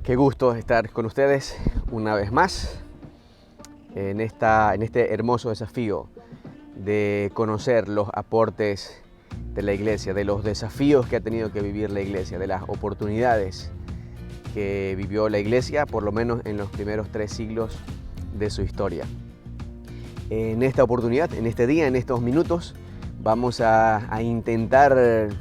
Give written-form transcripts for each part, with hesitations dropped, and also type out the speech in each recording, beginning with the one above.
Qué gusto estar con ustedes una vez más en este hermoso desafío de conocer los aportes de la iglesia, de los desafíos que ha tenido que vivir la iglesia, de las oportunidades que vivió la iglesia, por lo menos en los primeros 3 siglos de su historia. En esta oportunidad, en este día, en estos minutos, vamos a intentar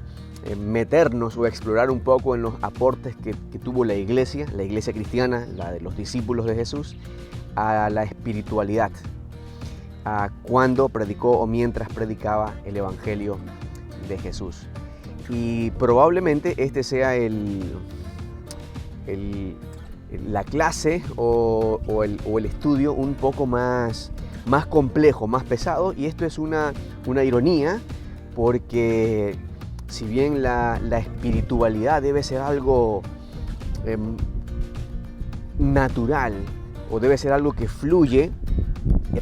meternos o explorar un poco en los aportes que tuvo la iglesia cristiana, la de los discípulos de Jesús, a la espiritualidad, a cuando predicó o mientras predicaba el Evangelio de Jesús. Y probablemente este sea la clase o el estudio un poco más complejo, más pesado, y esto es una ironía, porque si bien la espiritualidad debe ser algo natural o debe ser algo que fluye,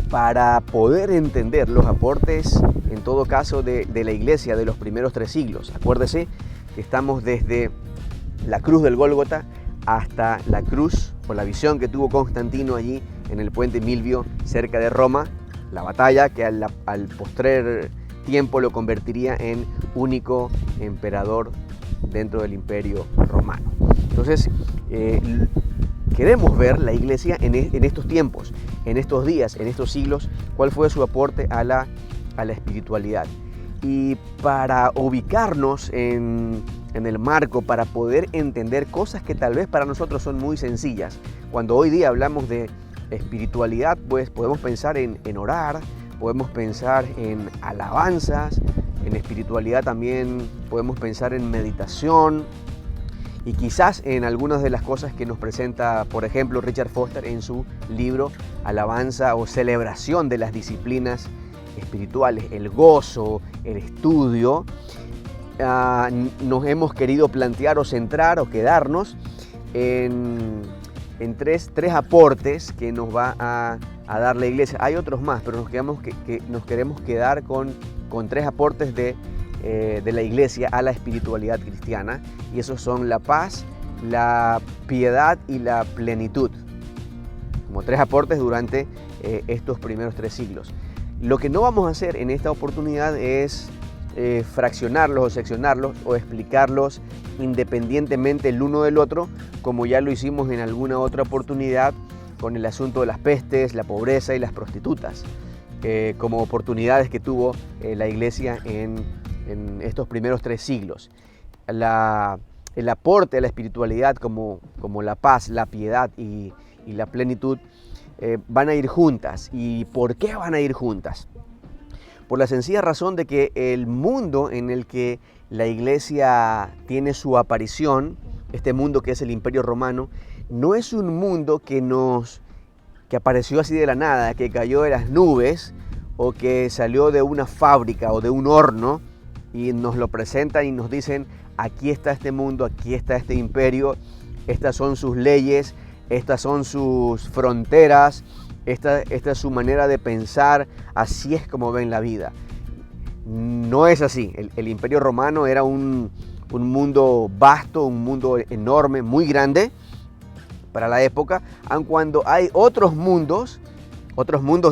para poder entender los aportes, en todo caso, de la iglesia de los primeros 3 siglos. Acuérdese que estamos desde la cruz del Gólgota hasta la cruz o la visión que tuvo Constantino allí en el puente Milvio cerca de Roma, la batalla que al postrer tiempo lo convertiría en único emperador dentro del Imperio Romano. Entonces, queremos ver la iglesia en estos tiempos, en estos días, en estos siglos, cuál fue su aporte a la espiritualidad. Y para ubicarnos en el marco, para poder entender cosas que tal vez para nosotros son muy sencillas. Cuando hoy día hablamos de espiritualidad, pues podemos pensar en orar, podemos pensar en alabanzas, en espiritualidad también podemos pensar en meditación y quizás en algunas de las cosas que nos presenta, por ejemplo, Richard Foster en su libro Alabanza o Celebración de las Disciplinas Espirituales, el gozo, el estudio. Nos hemos querido plantear o centrar o quedarnos en tres aportes que nos va a dar la iglesia. Hay otros más, pero nos queremos quedar con 3 aportes de la iglesia a la espiritualidad cristiana, y esos son la paz, la piedad y la plenitud, como 3 aportes durante estos primeros 3 siglos. Lo que no vamos a hacer en esta oportunidad es fraccionarlos o seccionarlos o explicarlos independientemente el uno del otro, como ya lo hicimos en alguna otra oportunidad con el asunto de las pestes, la pobreza y las prostitutas, como oportunidades que tuvo la iglesia en estos primeros 3 siglos. El aporte a la espiritualidad como la paz, la piedad y la plenitud van a ir juntas. ¿Y por qué van a ir juntas? Por la sencilla razón de que el mundo en el que la iglesia tiene su aparición, este mundo que es el Imperio Romano, no es un mundo que apareció así de la nada, que cayó de las nubes o que salió de una fábrica o de un horno y nos lo presentan y nos dicen: aquí está este mundo, aquí está este imperio, estas son sus leyes, estas son sus fronteras, esta es su manera de pensar, así es como ven la vida. No es así. El Imperio Romano era un mundo vasto, un mundo enorme, muy grande para la época, aun cuando hay otros mundos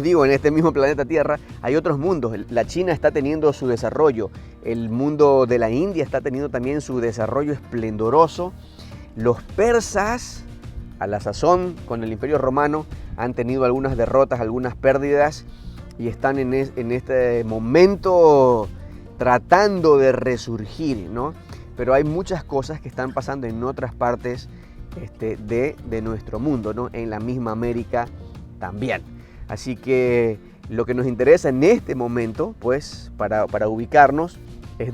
digo, en este mismo planeta Tierra, hay otros mundos. La China está teniendo su desarrollo, el mundo de la India está teniendo también su desarrollo esplendoroso. Los persas, a la sazón con el Imperio Romano, han tenido algunas derrotas, algunas pérdidas, y están en este momento tratando de resurgir, ¿no? Pero hay muchas cosas que están pasando en otras partes de nuestro mundo, ¿no? En la misma América también. Así que lo que nos interesa en este momento, pues, para ubicarnos, es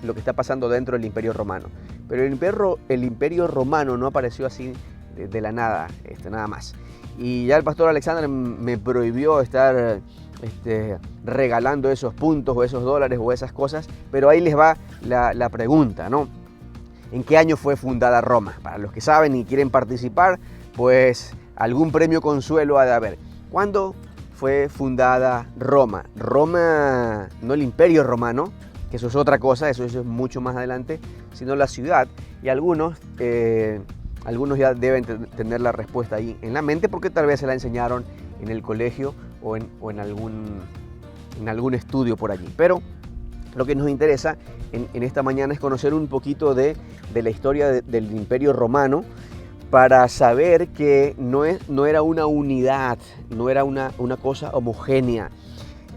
lo que está pasando dentro del Imperio Romano. Pero el Imperio Romano no apareció así de la nada, nada más. Y ya el pastor Alexander me prohibió estar regalando esos puntos o esos dólares o esas cosas, pero ahí les va la pregunta, ¿no? ¿En qué año fue fundada Roma? Para los que saben y quieren participar, pues algún premio consuelo ha de haber. ¿Cuándo fue fundada Roma? Roma, no el Imperio Romano, que eso es otra cosa, eso es mucho más adelante, sino la ciudad. Y algunos algunos ya deben tener la respuesta ahí en la mente porque tal vez se la enseñaron en el colegio o en algún estudio por allí. Pero lo que nos interesa en esta mañana es conocer un poquito de la historia del Imperio Romano, para saber que no era una unidad, no era una cosa homogénea.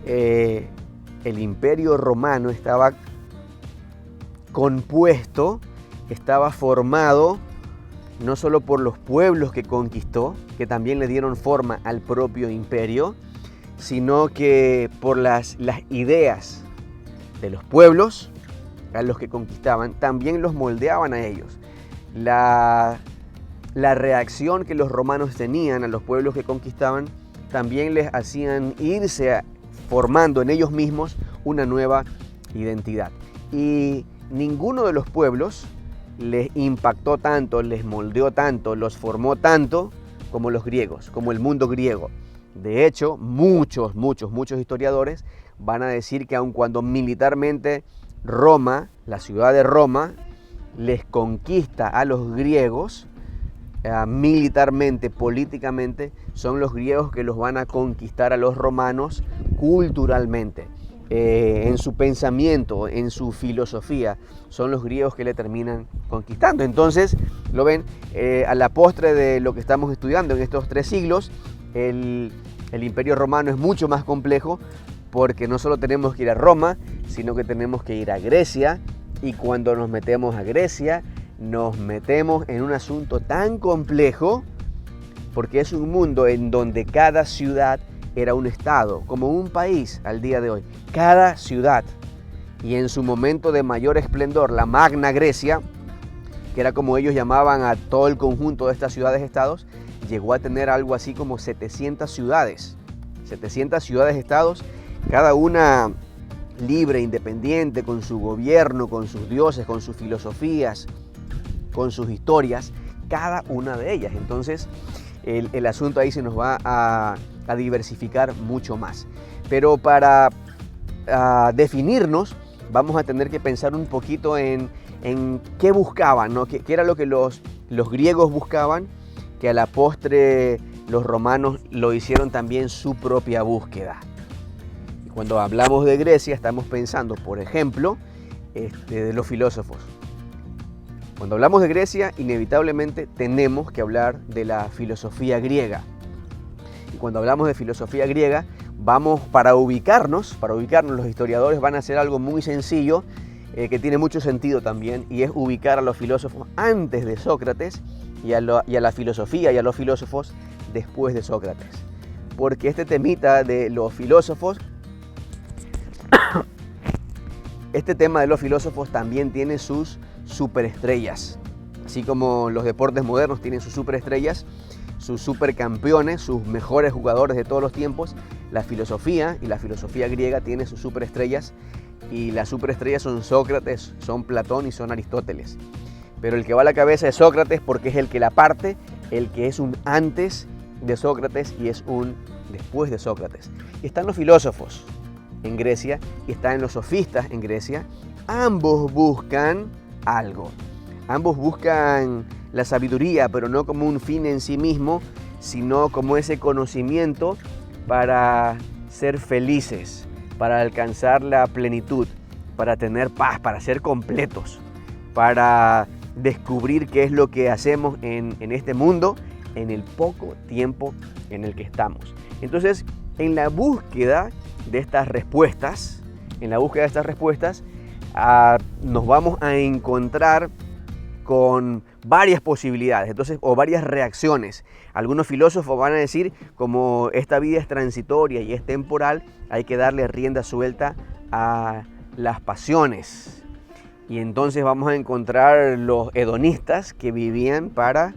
El Imperio Romano estaba compuesto, estaba formado no solo por los pueblos que conquistó, que también le dieron forma al propio imperio, sino que por las ideas de los pueblos a los que conquistaban, también los moldeaban a ellos. La reacción que los romanos tenían a los pueblos que conquistaban también les hacían irse formando en ellos mismos una nueva identidad. Y ninguno de los pueblos les impactó tanto, les moldeó tanto, los formó tanto como los griegos, como el mundo griego. De hecho, muchos historiadores van a decir que aun cuando militarmente Roma, la ciudad de Roma, les conquista a los griegos, militarmente, políticamente, son los griegos que los van a conquistar a los romanos culturalmente. En su pensamiento, en su filosofía, son los griegos que le terminan conquistando. Entonces, lo ven, a la postre de lo que estamos estudiando en estos 3 siglos, el Imperio Romano es mucho más complejo, porque no solo tenemos que ir a Roma, sino que tenemos que ir a Grecia, y cuando nos metemos a Grecia, nos metemos en un asunto tan complejo, porque es un mundo en donde cada ciudad era un estado, como un país al día de hoy. Cada ciudad, y en su momento de mayor esplendor, la Magna Grecia, que era como ellos llamaban a todo el conjunto de estas ciudades-estados, llegó a tener algo así como 700 ciudades. 700 ciudades-estados, cada una libre, independiente, con su gobierno, con sus dioses, con sus filosofías, con sus historias, cada una de ellas. Entonces, el asunto ahí se nos va a diversificar mucho más. Pero para definirnos, vamos a tener que pensar un poquito en qué buscaban, ¿no? ¿Qué era lo que los griegos buscaban? Que a la postre los romanos lo hicieron también su propia búsqueda. Y cuando hablamos de Grecia, estamos pensando, por ejemplo, de los filósofos. Cuando hablamos de Grecia, inevitablemente tenemos que hablar de la filosofía griega. Y cuando hablamos de filosofía griega, para ubicarnos, los historiadores van a hacer algo muy sencillo, que tiene mucho sentido también, y es ubicar a los filósofos antes de Sócrates y a la filosofía y a los filósofos después de Sócrates. Porque este temita de los filósofos, este tema de los filósofos también tiene sus superestrellas. Así como los deportes modernos tienen sus superestrellas, sus supercampeones, sus mejores jugadores de todos los tiempos, la filosofía y la filosofía griega tiene sus superestrellas, y las superestrellas son Sócrates, son Platón y son Aristóteles. Pero el que va a la cabeza es Sócrates, porque es el que la parte, el que es un antes de Sócrates y es un después de Sócrates. Y están los filósofos en Grecia y están los sofistas en Grecia. Ambos buscan algo. Ambos buscan la sabiduría, pero no como un fin en sí mismo, sino como ese conocimiento para ser felices, para alcanzar la plenitud, para tener paz, para ser completos, para descubrir qué es lo que hacemos en este mundo en el poco tiempo en el que estamos. Entonces, en la búsqueda de estas respuestas, nos vamos a encontrar con varias posibilidades, entonces, o varias reacciones. Algunos filósofos van a decir, como esta vida es transitoria y es temporal, hay que darle rienda suelta a las pasiones. Y entonces vamos a encontrar los hedonistas que vivían para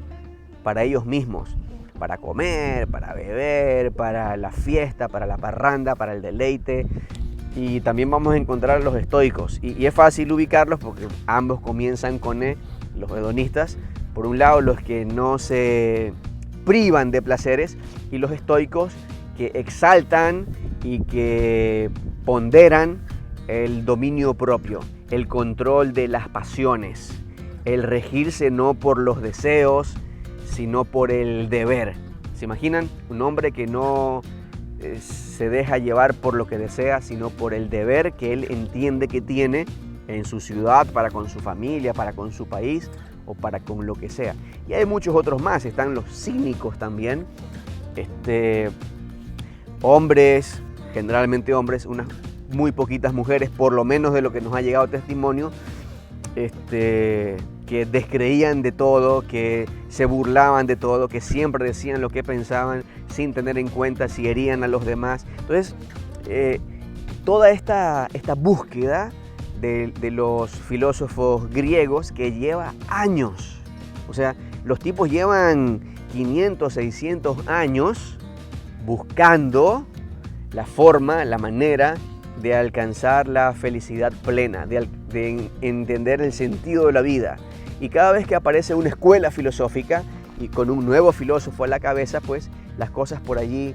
ellos mismos, para comer, para beber, para la fiesta, para la parranda, para el deleite. Y también vamos a encontrar los estoicos. Y es fácil ubicarlos porque ambos comienzan con los hedonistas. Por un lado, los que no se privan de placeres, y los estoicos que exaltan y que ponderan el dominio propio, el control de las pasiones, el regirse no por los deseos, sino por el deber. ¿Se imaginan? Un hombre que no se deja llevar por lo que desea, sino por el deber que él entiende que tiene en su ciudad, para con su familia, para con su país o para con lo que sea. Y hay muchos otros más, están los cínicos también, hombres, generalmente hombres, unas muy poquitas mujeres, por lo menos de lo que nos ha llegado testimonio, que descreían de todo, que se burlaban de todo, que siempre decían lo que pensaban sin tener en cuenta si herían a los demás. Entonces, toda esta búsqueda de los filósofos griegos que lleva años, o sea, los tipos llevan 500, 600 años buscando la forma, la manera de alcanzar la felicidad plena, de entender el sentido de la vida. Y cada vez que aparece una escuela filosófica y con un nuevo filósofo a la cabeza, pues las cosas por allí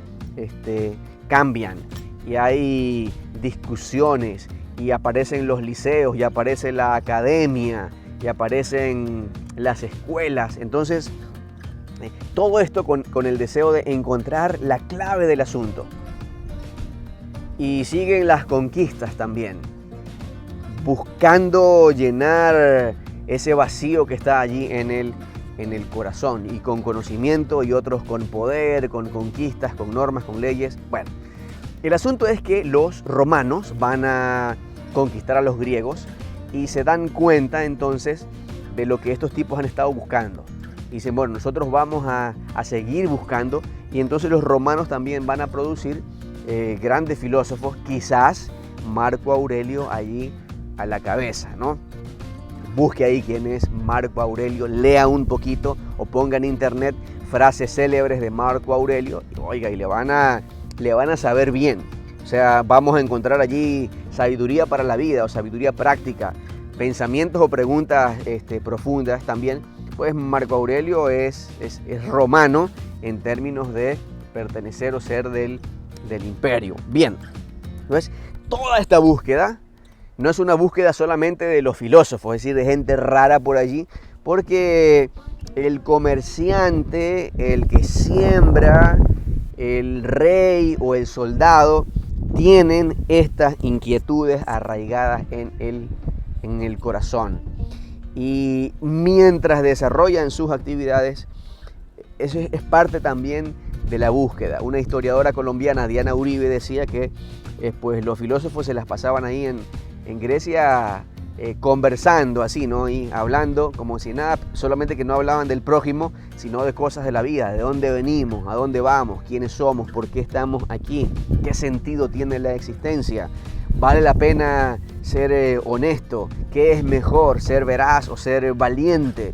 cambian y hay discusiones y aparecen los liceos y aparece la academia y aparecen las escuelas. Entonces, todo esto con el deseo de encontrar la clave del asunto. Y siguen las conquistas también, buscando llenar ese vacío que está allí en el corazón, y con conocimiento, y otros con poder, con conquistas, con normas, con leyes. Bueno, el asunto es que los romanos van a conquistar a los griegos y se dan cuenta entonces de lo que estos tipos han estado buscando. Y dicen, bueno, nosotros vamos a seguir buscando, y entonces los romanos también van a producir grandes filósofos, quizás Marco Aurelio allí a la cabeza, ¿no? Busque ahí quién es Marco Aurelio, lea un poquito o ponga en internet frases célebres de Marco Aurelio, y oiga, y le van a saber bien. O sea, vamos a encontrar allí sabiduría para la vida o sabiduría práctica, pensamientos o preguntas profundas también. Pues Marco Aurelio es romano en términos de pertenecer o ser del imperio. Bien, entonces toda esta búsqueda no es una búsqueda solamente de los filósofos, es decir, de gente rara por allí, porque el comerciante, el que siembra, el rey o el soldado tienen estas inquietudes arraigadas en el corazón. Y mientras desarrollan sus actividades, eso es parte también de la búsqueda. Una historiadora colombiana, Diana Uribe, decía que pues los filósofos se las pasaban ahí en Grecia conversando así, ¿no? Y hablando como si nada, solamente que no hablaban del prójimo, sino de cosas de la vida, de dónde venimos, a dónde vamos, quiénes somos, por qué estamos aquí, qué sentido tiene la existencia, vale la pena ser honesto, qué es mejor, ser veraz o ser valiente.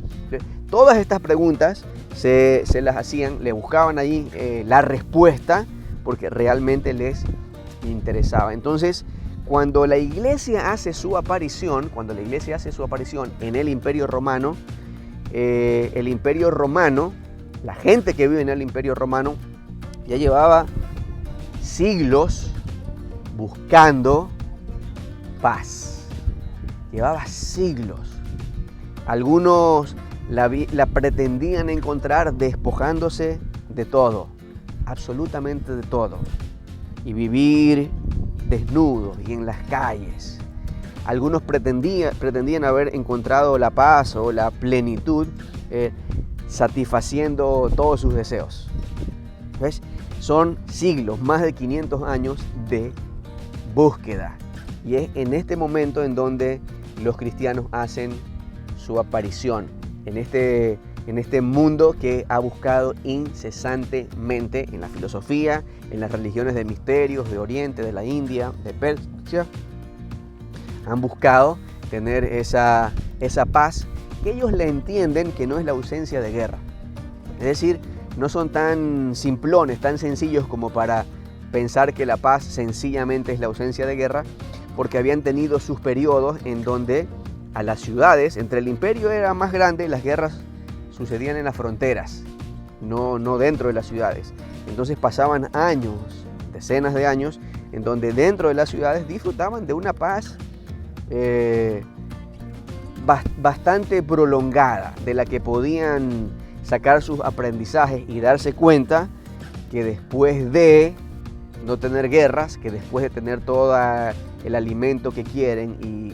Todas estas preguntas se las hacían, le buscaban allí la respuesta porque realmente les interesaba. Entonces, cuando la iglesia hace su aparición, en el Imperio Romano, la gente que vive en el Imperio Romano ya llevaba siglos buscando paz. Llevaba siglos. Algunos la pretendían encontrar despojándose de todo, absolutamente de todo, y vivir desnudos y en las calles. Algunos pretendían haber encontrado la paz o la plenitud satisfaciendo todos sus deseos. ¿Ves? Son siglos, más de 500 años de búsqueda. Y es en este momento en donde los cristianos hacen su aparición, en este mundo que ha buscado incesantemente en la filosofía, en las religiones de misterios, de Oriente, de la India, de Persia. Han buscado tener esa paz que ellos le entienden que no es la ausencia de guerra. Es decir, no son tan simplones, tan sencillos como para pensar que la paz sencillamente es la ausencia de guerra, porque habían tenido sus periodos en donde a las ciudades, entre el imperio era más grande, las guerras sucedían en las fronteras, no dentro de las ciudades. Entonces pasaban años, decenas de años, en donde dentro de las ciudades disfrutaban de una paz bastante prolongada, de la que podían sacar sus aprendizajes y darse cuenta que después de no tener guerras, que después de tener todo el alimento que quieren y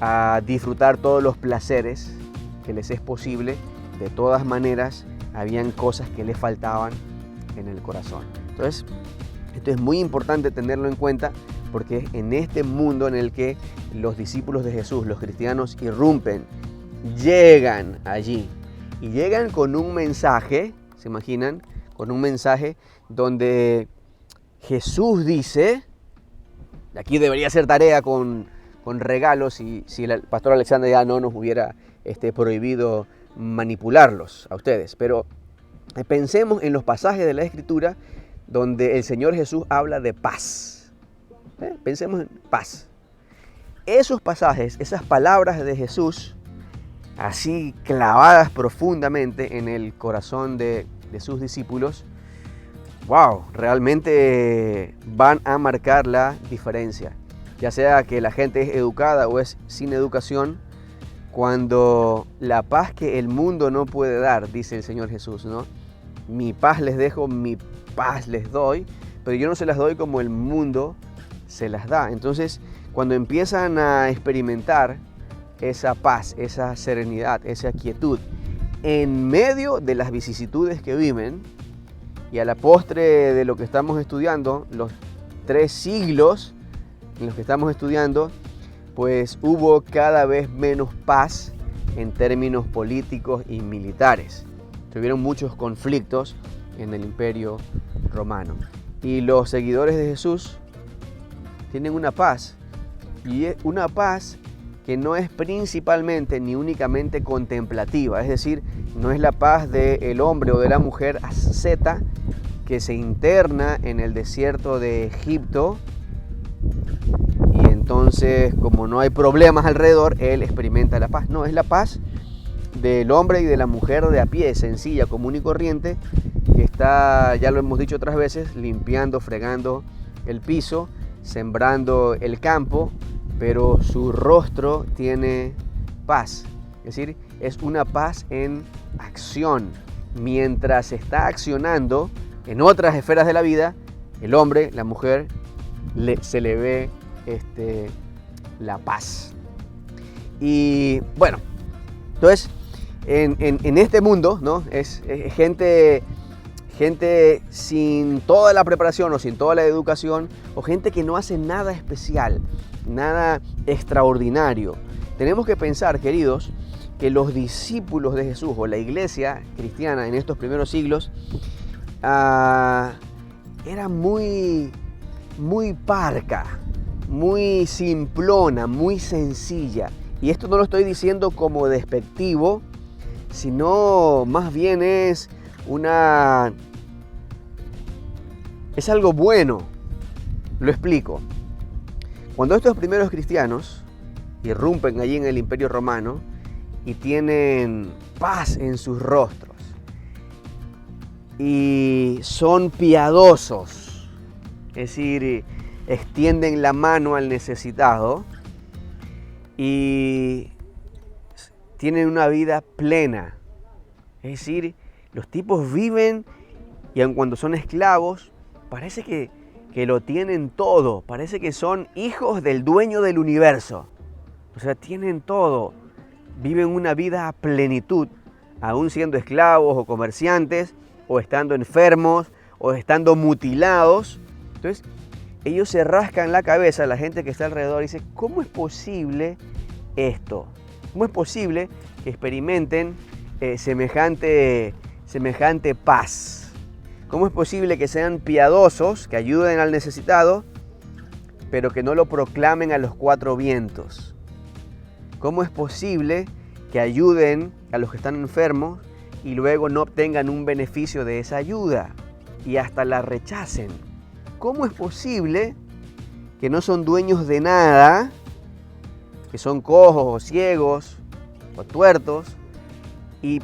a disfrutar todos los placeres que les es posible, de todas maneras habían cosas que les faltaban en el corazón. Entonces, esto es muy importante tenerlo en cuenta, porque es en este mundo en el que los discípulos de Jesús, los cristianos, irrumpen, llegan allí y llegan con un mensaje, ¿se imaginan? Con un mensaje donde Jesús dice, aquí debería ser tarea con regalos si el pastor Alexander ya no nos hubiera prohibido manipularlos a ustedes, pero pensemos en los pasajes de la Escritura donde el Señor Jesús habla de paz. Pensemos en paz. Esos pasajes, esas palabras de Jesús, así clavadas profundamente en el corazón de sus discípulos, wow, realmente van a marcar la diferencia. Ya sea que la gente es educada o es sin educación, cuando la paz que el mundo no puede dar, dice el Señor Jesús, ¿no? Mi paz les dejo, mi paz les doy, pero yo no se las doy como el mundo se las da. Entonces, cuando empiezan a experimentar esa paz, esa serenidad, esa quietud, en medio de las vicisitudes que viven, y a la postre de lo que estamos estudiando, los 3 siglos en los que estamos estudiando, pues hubo cada vez menos paz en términos políticos y militares. Tuvieron muchos conflictos en el Imperio Romano. Y los seguidores de Jesús tienen una paz, y es una paz que no es principalmente ni únicamente contemplativa, es decir, no es la paz del hombre o de la mujer asceta que se interna en el desierto de Egipto y entonces, como no hay problemas alrededor, él experimenta la paz. No, es la paz del hombre y de la mujer de a pie, sencilla, común y corriente, que está, ya lo hemos dicho otras veces, limpiando, fregando el piso, sembrando el campo, pero su rostro tiene paz. Es decir, es una paz en acción. Mientras está accionando en otras esferas de la vida, el hombre, la mujer, se le ve la paz. Y bueno, entonces, en este mundo, ¿no? es gente sin toda la preparación o sin toda la educación, o gente que no hace nada especial, nada extraordinario. Tenemos que pensar, queridos, que los discípulos de Jesús o la iglesia cristiana en estos primeros siglos era muy parca, muy simplona, muy sencilla. Y esto no lo estoy diciendo como despectivo, sino más bien es algo bueno. Lo explico. Cuando estos primeros cristianos irrumpen allí en el Imperio Romano y tienen paz en sus rostros y son piadosos, es decir, extienden la mano al necesitado y tienen una vida plena, es decir, los tipos viven y aun cuando son esclavos, parece que lo tienen todo, parece que son hijos del dueño del universo. O sea, tienen todo, viven una vida a plenitud, aún siendo esclavos o comerciantes, o estando enfermos, o estando mutilados. Entonces, ellos se rascan la cabeza, la gente que está alrededor, y dice, ¿cómo es posible esto? ¿Cómo es posible que experimenten semejante paz? ¿Cómo es posible que sean piadosos, que ayuden al necesitado, pero que no lo proclamen a los 4 vientos? ¿Cómo es posible que ayuden a los que están enfermos y luego no obtengan un beneficio de esa ayuda y hasta la rechacen? ¿Cómo es posible que no son dueños de nada, que son cojos o ciegos o tuertos,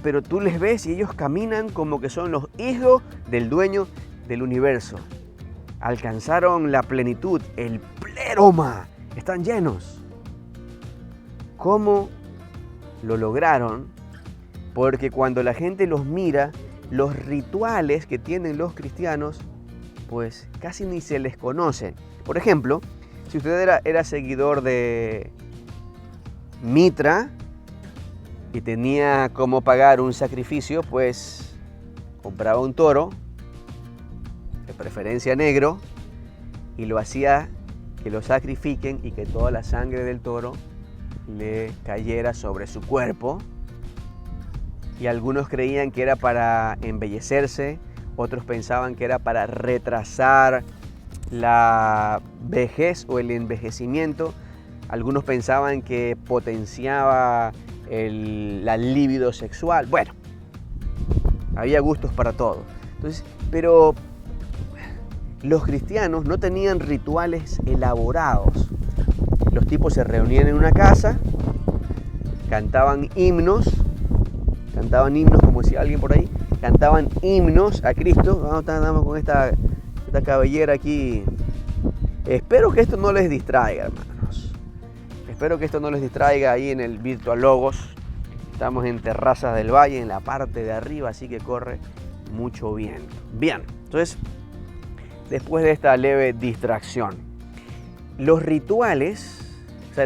pero tú les ves y ellos caminan como que son los hijos del dueño del universo? Alcanzaron la plenitud, el pleroma, están llenos. ¿Cómo lo lograron? Porque cuando la gente los mira, los rituales que tienen los cristianos, pues casi ni se les conocen. Por ejemplo, si usted era seguidor de Mitra y tenía cómo pagar un sacrificio, pues compraba un toro, de preferencia negro, y lo hacía que lo sacrifiquen y que toda la sangre del toro le cayera sobre su cuerpo. Y algunos creían que era para embellecerse, otros pensaban que era para retrasar la vejez o el envejecimiento. Algunos pensaban que potenciaba la libido sexual. Bueno, había gustos para todo. Entonces, pero los cristianos no tenían rituales elaborados. Los tipos se reunían en una casa, cantaban himnos como decía alguien por ahí, cantaban himnos a Cristo. Vamos con esta cabellera aquí. Espero que esto no les distraiga, hermanos. Espero que esto no les distraiga ahí en el Virtual Logos. Estamos en Terrazas del Valle, en la parte de arriba, así que corre mucho viento. Bien, entonces, después de esta leve distracción, los rituales, o sea,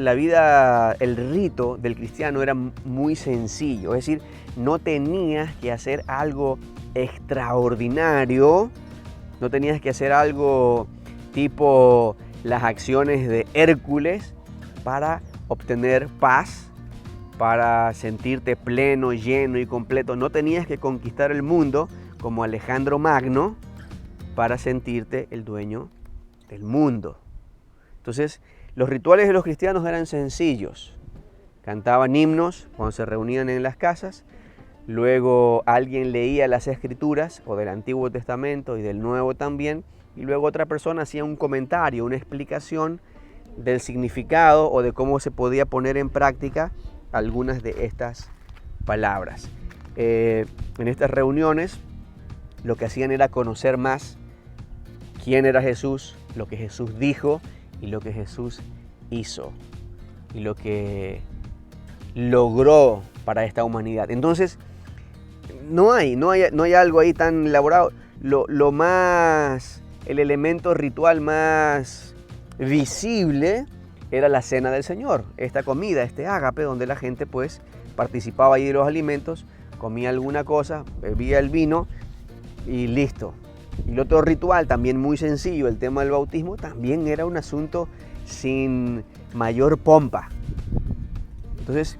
el rito del cristiano era muy sencillo, es decir, no tenías que hacer algo extraordinario, no tenías que hacer algo tipo las acciones de Hércules para obtener paz, para sentirte pleno, lleno y completo. No tenías que conquistar el mundo como Alejandro Magno para sentirte el dueño del mundo. Entonces, los rituales de los cristianos eran sencillos. Cantaban himnos cuando se reunían en las casas. Luego alguien leía las Escrituras, o del Antiguo Testamento y del Nuevo también, y luego otra persona hacía un comentario, una explicación del significado o de cómo se podía poner en práctica algunas de estas palabras. En estas reuniones lo que hacían era conocer más quién era Jesús, lo que Jesús dijo y lo que Jesús hizo y lo que logró para esta humanidad. Entonces, no hay algo ahí tan elaborado. El elemento ritual más visible era la cena del Señor, esta comida, este ágape, donde la gente pues participaba ahí de los alimentos, comía alguna cosa, bebía el vino y listo. Y el otro ritual, también muy sencillo, el tema del bautismo, también era un asunto sin mayor pompa. Entonces,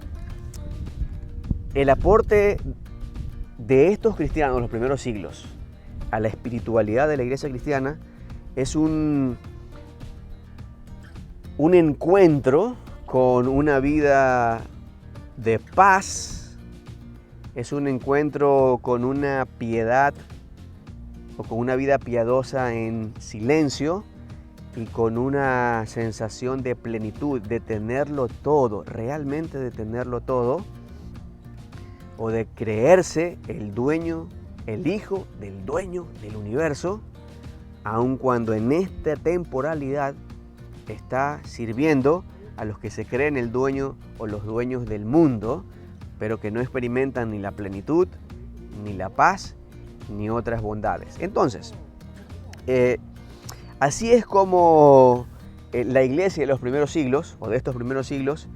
el aporte de estos cristianos en los primeros siglos a la espiritualidad de la iglesia cristiana es un encuentro con una vida de paz, es un encuentro con una piedad o con una vida piadosa en silencio y con una sensación de plenitud, de tenerlo todo, realmente de tenerlo todo, o de creerse el dueño, el hijo del dueño del universo, aun cuando en esta temporalidad está sirviendo a los que se creen el dueño o los dueños del mundo, pero que no experimentan ni la plenitud, ni la paz, ni otras bondades. Entonces, así es como la iglesia de los primeros siglos, o de estos primeros siglos,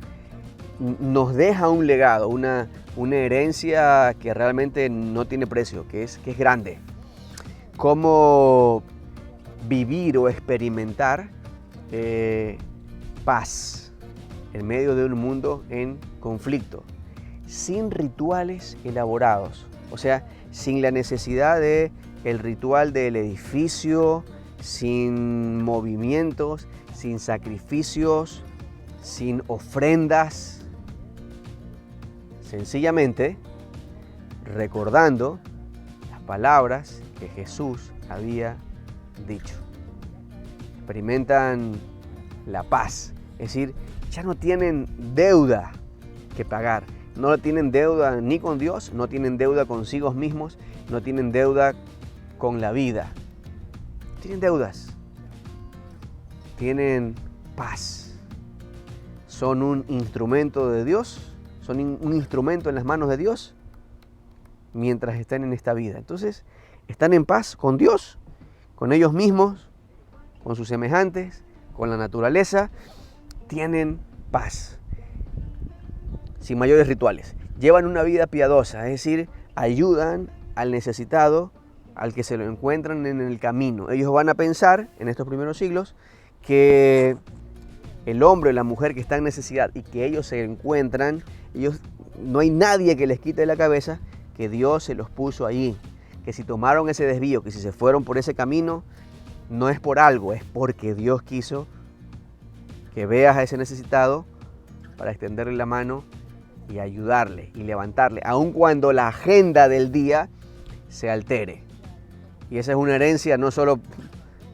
nos deja un legado, una herencia que realmente no tiene precio, que es grande. Cómo vivir o experimentar paz en medio de un mundo en conflicto, sin rituales elaborados, o sea, sin la necesidad de el ritual del edificio, sin movimientos, sin sacrificios, sin ofrendas, sencillamente recordando las palabras que Jesús había dicho. Experimentan la paz, es decir, ya no tienen deuda que pagar, no tienen deuda ni con Dios, no tienen deuda consigo mismos, no tienen deuda con la vida, tienen deudas, tienen paz. son un instrumento de Dios, son un instrumento en las manos de Dios mientras estén en esta vida. Entonces, están en paz con Dios, con ellos mismos, con sus semejantes, con la naturaleza, tienen paz, sin mayores rituales. Llevan una vida piadosa, es decir, ayudan al necesitado, al que se lo encuentran en el camino. Ellos van a pensar, en estos primeros siglos, que el hombre o la mujer que está en necesidad y que ellos se encuentran, no hay nadie que les quite la cabeza que Dios se los puso allí, que si tomaron ese desvío, que si se fueron por ese camino, no es por algo, es porque Dios quiso que veas a ese necesitado para extenderle la mano y ayudarle y levantarle, aun cuando la agenda del día se altere. Y esa es una herencia no solo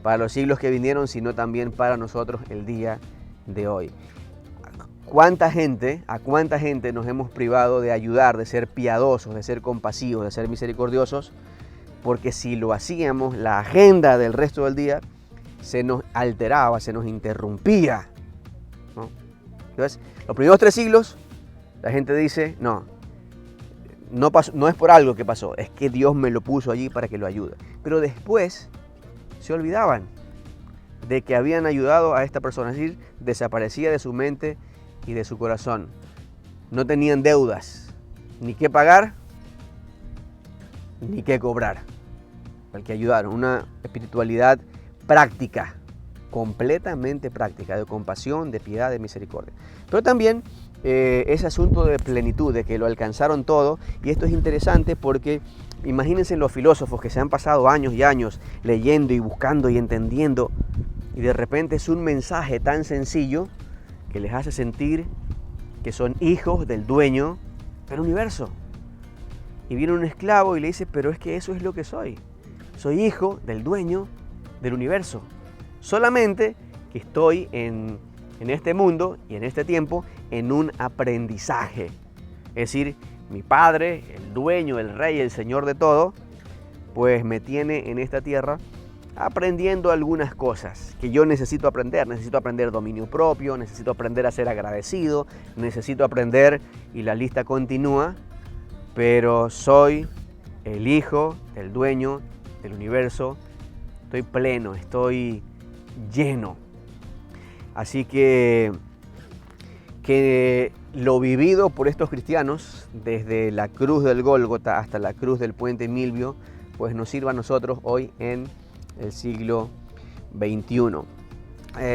para los siglos que vinieron, sino también para nosotros el día de hoy. ¿A cuánta gente nos hemos privado de ayudar, de ser piadosos, de ser compasivos, de ser misericordiosos? Porque si lo hacíamos, la agenda del resto del día se nos alteraba, se nos interrumpía, ¿no? Entonces, los primeros 3 siglos, la gente dice, no es por algo que pasó, es que Dios me lo puso allí para que lo ayude. Pero después se olvidaban de que habían ayudado a esta persona, es decir, desaparecía de su mente y de su corazón. No tenían deudas, ni que pagar, ni que cobrar, al que ayudaron. Una espiritualidad práctica, completamente práctica, de compasión, de piedad, de misericordia. Pero también ese asunto de plenitud, de que lo alcanzaron todo. Y esto es interesante porque imagínense los filósofos que se han pasado años y años leyendo y buscando y entendiendo, y de repente es un mensaje tan sencillo que les hace sentir que son hijos del dueño del universo. Y viene un esclavo y le dice, pero es que eso es lo que soy. Soy hijo del dueño del universo. Solamente que estoy en este mundo y en este tiempo en un aprendizaje. Es decir, mi padre, el dueño, el rey, el señor de todo, pues me tiene en esta tierra aprendiendo algunas cosas que yo necesito aprender. Necesito aprender dominio propio, necesito aprender a ser agradecido, necesito aprender, y la lista continúa, pero soy el hijo del dueño del universo, estoy pleno, estoy lleno. Así que lo vivido por estos cristianos, desde la cruz del Gólgota hasta la cruz del puente Milvio, pues nos sirva a nosotros hoy en el siglo XXI.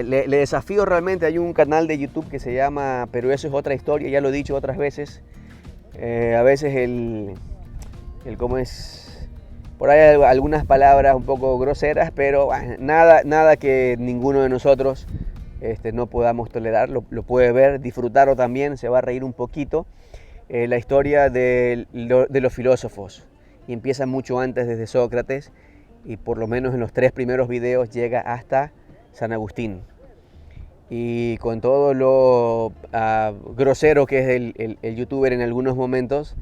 Le desafío realmente, hay un canal de YouTube que se llama Pero eso es otra historia, ya lo he dicho otras veces. A veces ¿cómo es? Por ahí hay algunas palabras un poco groseras, pero bueno, nada que ninguno de nosotros no podamos tolerar. Lo puede ver, disfrutarlo también, se va a reír un poquito. La historia de los filósofos, y empieza mucho antes, desde Sócrates, y por lo menos en los 3 primeros videos llega hasta San Agustín. Y con todo lo grosero que es el youtuber en algunos momentos,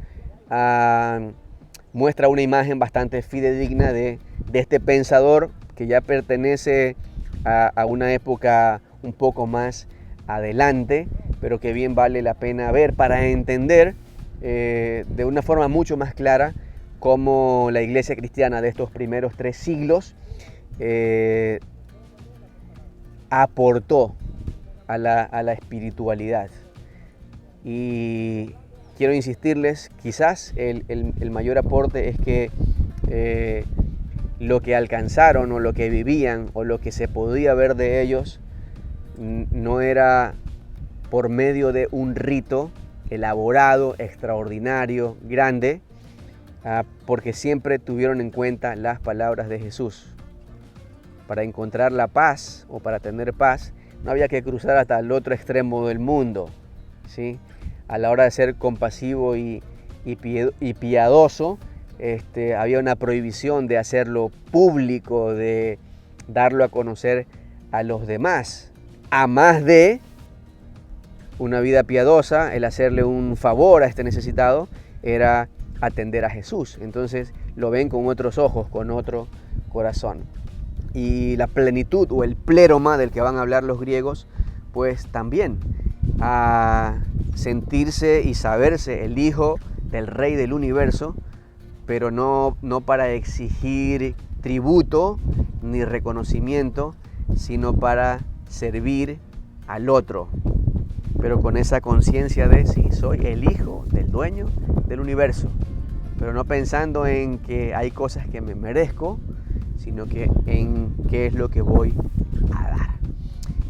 muestra una imagen bastante fidedigna de este pensador que ya pertenece a una época un poco más adelante, pero que bien vale la pena ver para entender de una forma mucho más clara cómo la iglesia cristiana de estos primeros 3 siglos aportó a la espiritualidad. Y quiero insistirles, quizás el mayor aporte es que lo que alcanzaron o lo que vivían o lo que se podía ver de ellos no era por medio de un rito elaborado, extraordinario, grande, porque siempre tuvieron en cuenta las palabras de Jesús. Para encontrar la paz o para tener paz no había que cruzar hasta el otro extremo del mundo, ¿sí? A la hora de ser compasivo y piadoso, había una prohibición de hacerlo público, de darlo a conocer a los demás. A más de una vida piadosa, el hacerle un favor a este necesitado era atender a Jesús. Entonces lo ven con otros ojos, con otro corazón. Y la plenitud o el pléroma del que van a hablar los griegos, pues también a sentirse y saberse el hijo del Rey del universo, pero no para exigir tributo ni reconocimiento, sino para servir al otro, pero con esa conciencia de sí, soy el hijo del dueño del universo, pero no pensando en que hay cosas que me merezco, sino que en qué es lo que voy a dar.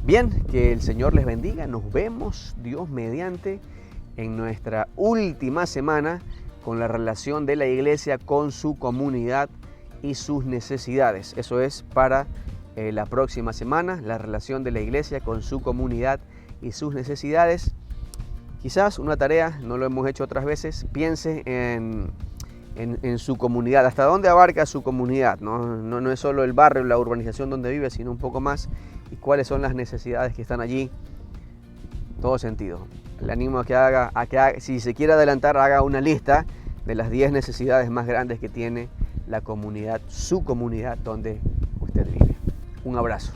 Bien, que el Señor les bendiga. Nos vemos, Dios mediante, en nuestra última semana con la relación de la iglesia con su comunidad y sus necesidades. Eso es para la próxima semana, la relación de la iglesia con su comunidad y sus necesidades. Quizás una tarea, no lo hemos hecho otras veces, piense en su comunidad, hasta dónde abarca su comunidad, no es solo el barrio, la urbanización donde vive, sino un poco más, y cuáles son las necesidades que están allí, todo sentido. Le animo a que haga, si se quiere adelantar, haga una lista de las 10 necesidades más grandes que tiene la comunidad, su comunidad donde usted vive. Un abrazo.